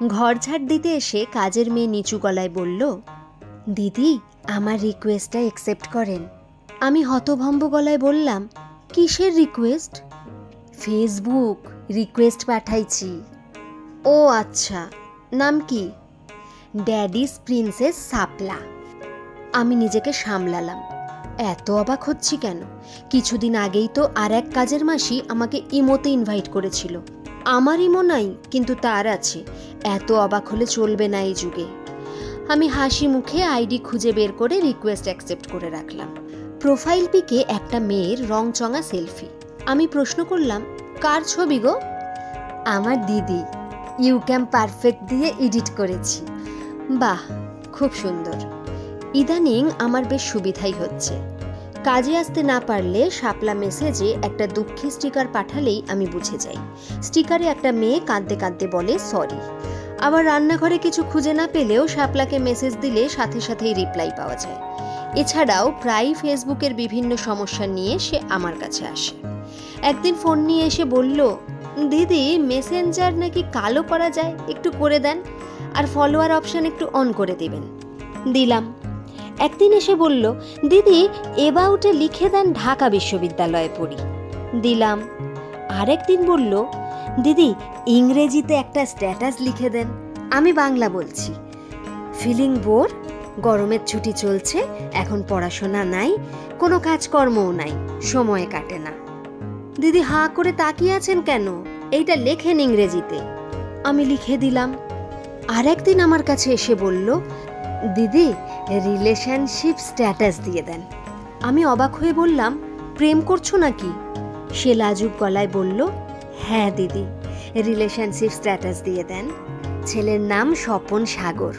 ঘর ঝাড় দিতে এসে কাজের মেয়ে নিচু গলায় বলল, দিদি আমার রিকোয়েস্টটা অ্যাকসেপ্ট করেন। আমি হতভম্ব গলায় বললাম, কিসের রিকোয়েস্ট? ফেসবুক রিকোয়েস্ট পাঠাইছি। ও আচ্ছা, নাম কি? ড্যাডিস প্রিন্সেস শাপলা। আমি নিজেকে সামলালাম। এত অবাক হচ্ছি কেন? কিছুদিন আগেই তো আর এক কাজের মাসি আমাকে ইমোতে ইনভাইট করেছিল। আমার ইমো নাই, কিন্তু তার আছে। এত অবাক হলে চলবে না এই যুগে। আমি হাসি মুখে আইডি খুঁজে বের করে রিকোয়েস্ট অ্যাকসেপ্ট করে রাখলাম। প্রোফাইল পিকে একটা মেয়ের রংচঙা সেলফি। আমি প্রশ্ন করলাম, কার ছবি গো? আমার দিদি, ইউক্যাম পারফেক্ট দিয়ে এডিট করেছি। বাহ, খুব সুন্দর। ইদানিং আমার বেশ সুবিধাই হচ্ছে। কাজে আসতে না পারলে শাপলা মেসেজে একটা দুঃখী স্টিকার পাঠালেই আমি বুঝে যাই। স্টিকারে একটা মেয়ে কাঁদতে কাঁদতে বলে সরি। আবার রান্নাঘরে কিছু খুঁজে না পেলেও শাপলাকে মেসেজ দিলে সাথে সাথেই রিপ্লাই পাওয়া যায়। এছাড়াও প্রায় ফেসবুকের বিভিন্ন সমস্যা নিয়ে সে আমার কাছে আসে। একদিন ফোন নিয়ে এসে বলল, দিদি মেসেঞ্জার নাকি কালো করা যায়, একটু করে দেন, আর ফলোয়ার অপশন একটু অন করে দিবেন। দিলাম। একদিন এসে বলল, দিদি এবাউটে লিখে দেন ঢাকা বিশ্ববিদ্যালয়ে পড়ি। দিলাম। আরেকদিন বলল, দিদি ইংরেজিতে একটা স্ট্যাটাস লিখে দেন। আমি বাংলা বলছি, ফিলিং বোর, গরমের ছুটি চলছে, এখন পড়াশোনা নাই, কোনো কাজকর্মও নাই, সময় কাটে না। দিদি হাঁ করে তাকিয়ে আছেন কেন? এইটা লেখেন ইংরেজিতে। আমি লিখে দিলাম। আরেকদিন আমার কাছে এসে বলল, দিদি রিলেশনশিপ স্ট্যাটাস দিয়ে দেন। আমি অবাক হয়ে বললাম, প্রেম করছো নাকি? সে লাজুক গলায় বলল, হ্যাঁ দিদি, রিলেশনশিপ স্ট্যাটাস দিয়ে দেন। ছেলের নাম স্বপন সাগর।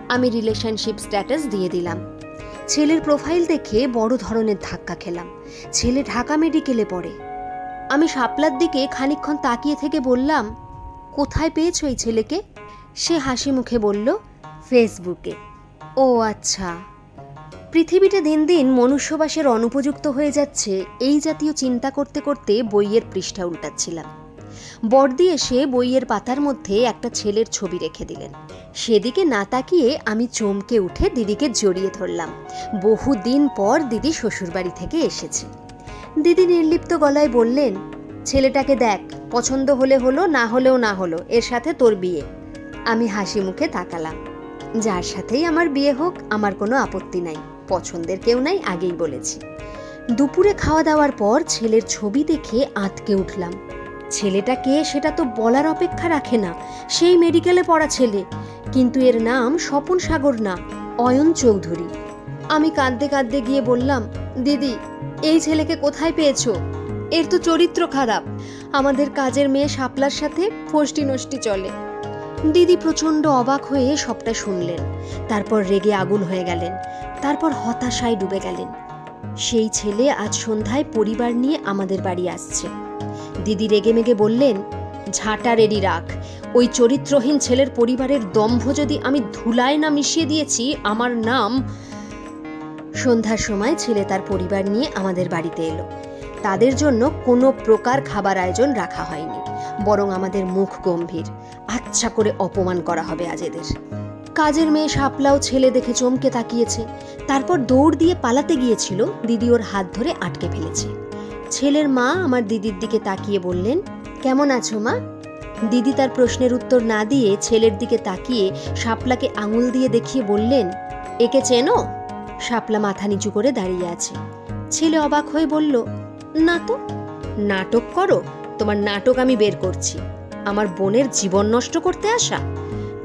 আমি রিলেশনশিপ স্ট্যাটাস দিয়ে দিলাম। ছেলের প্রোফাইল দেখে বড় ধরনের ধাক্কা খেলাম। ছেলে ঢাকা মেডিকেলে পড়ে। আমি শাপলার দিকে খানিকক্ষণ তাকিয়ে থেকে বললাম, কোথায় পেয়েছো এই ছেলেকে? সে হাসি মুখে বলল, ফেসবুকে। ও আচ্ছা। পৃথিবীটা দিন দিন মনুষ্যবাসের অনুপযুক্ত হয়ে যাচ্ছে, এই জাতীয় চিন্তা করতে করতে বইয়ের পৃষ্ঠা উল্টাচ্ছিলাম। বড়দি এসে বইয়ের পাতার মধ্যে একটা ছেলের ছবি রেখে দিলেন। সেদিকে না তাকিয়ে আমি চমকে উঠে দিদিকে জড়িয়ে ধরলাম। বহুদিন পর দিদি শ্বশুরবাড়ি থেকে এসেছে। দিদি নির্লিপ্ত গলায় বললেন, ছেলেটাকে দেখ, পছন্দ হলে হলো, না হলেও না হলো, এর সাথে তোর বিয়ে। আমি হাসি মুখে তাকালাম। যার সাথেই আমার বিয়ে হোক আমার কোনো আপত্তি নাই, পছন্দের কেউ নাই, আগেই বলেছি। দুপুরে খাওয়া দাওয়ার পর ছেলের ছবি দেখে আঁতকে উঠলাম। ছেলেটা কে সেটা তো বলার অপেক্ষা রাখে না, সেই মেডিকেলে পড়া ছেলে, কিন্তু এর নাম স্বপন সাগর না, অয়ন চৌধুরী। আমি কাঁদতে কাঁদতে গিয়ে বললাম, দিদি এই ছেলেকে কোথায় পেয়েছো? এর তো চরিত্র খারাপ, আমাদের কাজের মেয়ে শাপলার সাথে ফষ্টি নষ্টি চলে। দিদি প্রচণ্ড অবাক হয়ে সবটা শুনলেন, তারপর রেগে আগুন হয়ে গেলেন, তারপর হতাশায় ডুবে গেলেন। সেই ছেলে আজ সন্ধ্যায় পরিবার নিয়ে আমাদের বাড়ি আসছে। দিদি রেগে মেগে বললেন, ঝাঁটা রেডি রাখ, ওই চরিত্রহীন ছেলের পরিবারের দম্ভ যদি আমি ধুলায় না মিশিয়ে দিয়েছি, আমার নাম। সন্ধ্যার সময় ছেলে তার পরিবার নিয়ে আমাদের বাড়িতে এলো। তাদের জন্য কোনো প্রকার খাবার আয়োজন রাখা হয়নি, বরং আমাদের মুখ গম্ভীর, আচ্ছা করে অপমান করা হবে আজ এদের। কাজের মেয়ে শাপলাও ছেলে দেখে চমকে তাকিয়েছে, তারপর দৌড় দিয়ে পালাতে গিয়েছিল, দিদি ওর হাত ধরে আটকে ফেলেছে। ছেলের মা আমার দিদির দিকে তাকিয়ে বললেন, কেমন আছো মা? দিদি তার প্রশ্নের উত্তর না দিয়ে ছেলের দিকে তাকিয়ে শাপলাকে আঙুল দিয়ে দেখিয়ে বললেন, একে চেনো? শাপলা মাথা নিচু করে দাঁড়িয়ে আছে। ছেলে অবাক হয়ে বলল, না তো। নাটক করো, তোমার নাটক আমি বের করছি। আমার বোনের জীবন নষ্ট করতে আসা?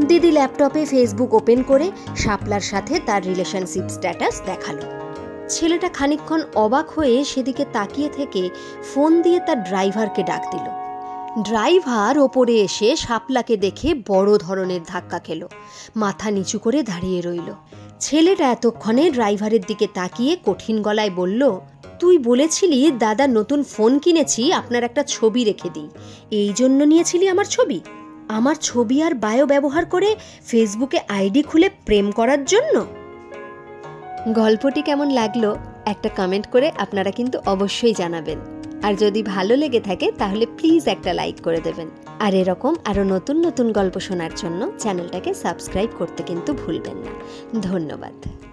দিদি ল্যাপটপে ফেসবুক ওপেন করে শাপলার সাথে তার রিলেশনশিপ স্ট্যাটাস দেখালো। ছেলেটা খানিকক্ষণ অবাক হয়ে সেদিকে তাকিয়ে থেকে ফোন দিয়ে তার ড্রাইভারকে ডাক দিল। ড্রাইভার ওপরে এসে শাপলাকে দেখে বড় ধরনের ধাক্কা খেল, মাথা নিচু করে দাঁড়িয়ে রইল। ছেলেটা এতক্ষণে ড্রাইভারের দিকে তাকিয়ে কঠিন গলায় বলল, তুই বলেছিলি দাদা নতুন ফোন কিনেছি, আপনার একটা ছবি রেখে দিই, এই জন্য নিয়েছিলি আমার ছবি? আমার ছবি আর বায়ো ব্যবহার করে ফেসবুকে আইডি খুলে প্রেম করার জন্য? গল্পটি কেমন লাগলো একটা কমেন্ট করে আপনারা কিন্তু অবশ্যই জানাবেন। আর যদি ভালো লেগে থাকে তাহলে প্লিজ একটা লাইক করে দেবেন। আর এরকম আরও নতুন নতুন গল্প শোনার জন্য চ্যানেলটাকে সাবস্ক্রাইব করতে কিন্তু ভুলবেন না। ধন্যবাদ।